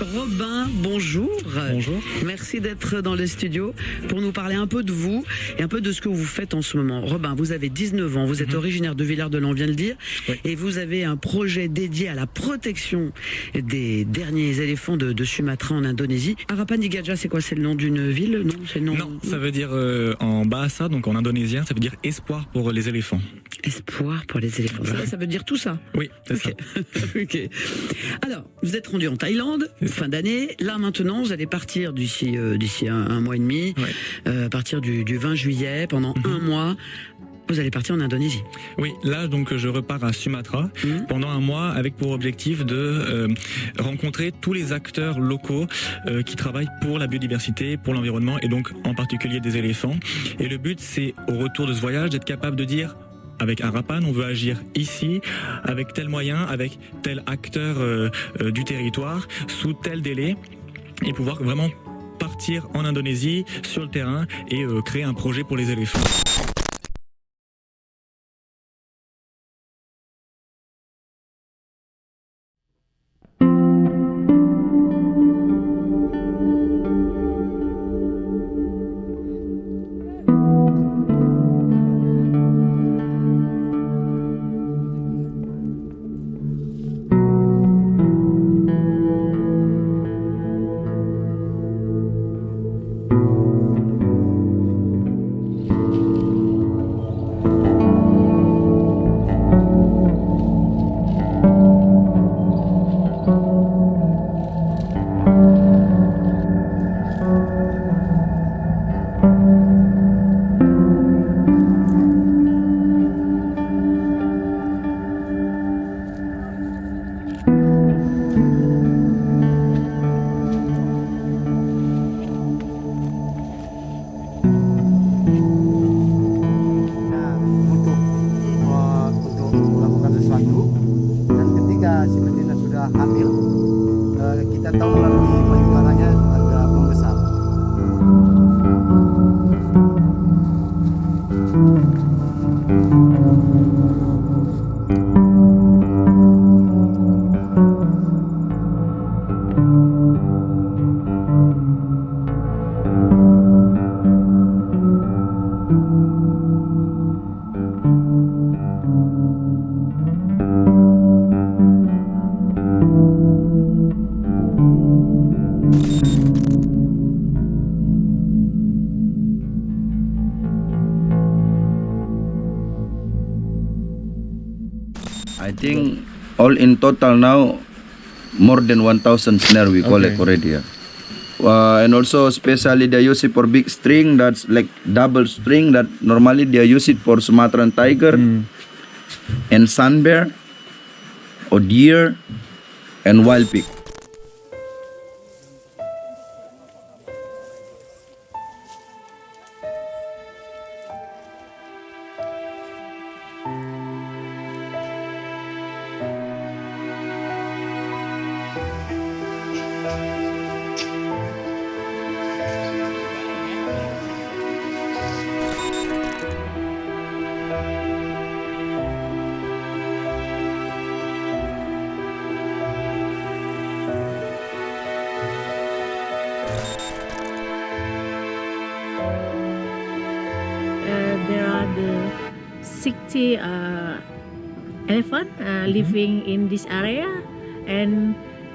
Robin, bonjour. Bonjour. Merci d'être dans le studio pour nous parler un peu de vous et un peu de ce que vous faites en ce moment. Robin, vous avez 19 ans, vous êtes originaire de Villard-de-Lans, on vient de le dire, Oui. et vous avez un projet dédié à la protection des derniers éléphants de Sumatra en Indonésie. Harapan Gadja, c'est quoi? C'est le nom d'une ville? Non, c'est le nom. Non, ça veut dire en bahasa, donc en indonésien, ça veut dire espoir pour les éléphants. Espoir pour les éléphants. Ça veut dire tout ça? Oui, c'est ça. Ok. Alors, vous êtes rendu en Thaïlande, fin d'année. Là, maintenant, vous allez partir d'ici un mois et demi, à partir du 20 juillet, pendant un mois. Vous allez partir en Indonésie. Oui, là donc je repars à Sumatra pendant un mois avec pour objectif de rencontrer tous les acteurs locaux qui travaillent pour la biodiversité, pour l'environnement et donc en particulier des éléphants. Et le but c'est au retour de ce voyage d'être capable de dire avec Harapan, on veut agir ici, avec tel moyen, avec tel acteur du territoire, sous tel délai et pouvoir vraiment partir en Indonésie sur le terrain et créer un projet pour les éléphants. Si betina sudah hamil, kita tahu melalui payudaranya agak membesar. I think all in total now more than 1,000 snare we collect already. And also especially they use it for big string, that's like double string that normally they use it for Sumatran tiger and sun bear or deer and wild pig. There are the 60 elephants living in this area, and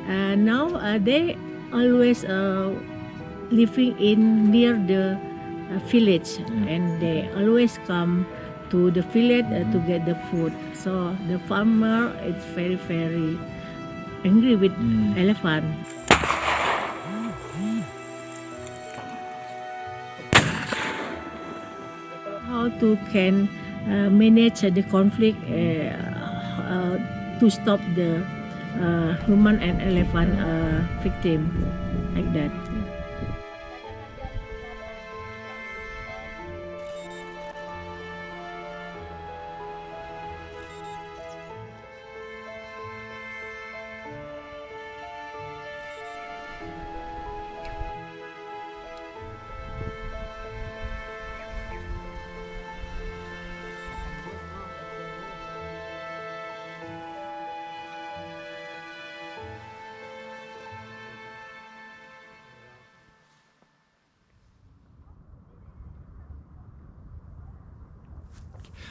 now they always living in near the village, and they always come to the village to get the food. So the farmer is very angry with elephant. How to can manage the conflict to stop the human and elephant victim like that.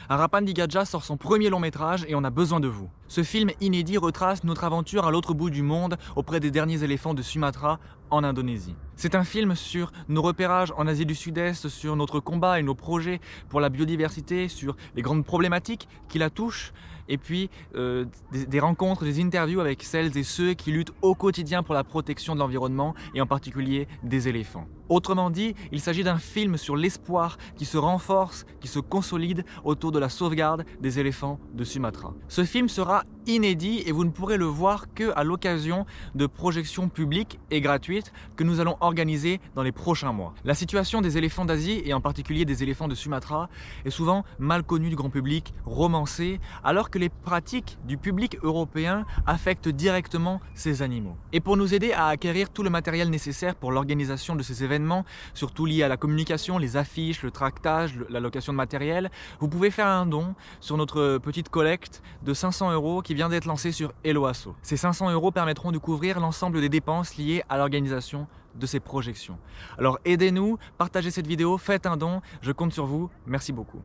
Harapan Gadja sort son premier long métrage et on a besoin de vous. Ce film inédit retrace notre aventure à l'autre bout du monde auprès des derniers éléphants de Sumatra en Indonésie. C'est un film sur nos repérages en Asie du Sud-Est, sur notre combat et nos projets pour la biodiversité, sur les grandes problématiques qui la touchent, et puis des rencontres, des interviews avec celles et ceux qui luttent au quotidien pour la protection de l'environnement et en particulier des éléphants. Autrement dit, il s'agit d'un film sur l'espoir qui se renforce, qui se consolide autour de la sauvegarde des éléphants de Sumatra. Ce film sera inédit et vous ne pourrez le voir qu'à l'occasion de projections publiques et gratuites que nous allons organiser dans les prochains mois. La situation des éléphants d'Asie et en particulier des éléphants de Sumatra est souvent mal connue du grand public, romancée, alors que les pratiques du public européen affectent directement ces animaux. Et pour nous aider à acquérir tout le matériel nécessaire pour l'organisation de ces événements, surtout liés à la communication, les affiches, le tractage, la location de matériel, vous pouvez faire un don sur notre petite collecte de 500 € qui vient d'être lancée sur Helloasso. Ces 500 € permettront de couvrir l'ensemble des dépenses liées à l'organisation de ces projections. Alors aidez-nous, partagez cette vidéo, faites un don, je compte sur vous, merci beaucoup.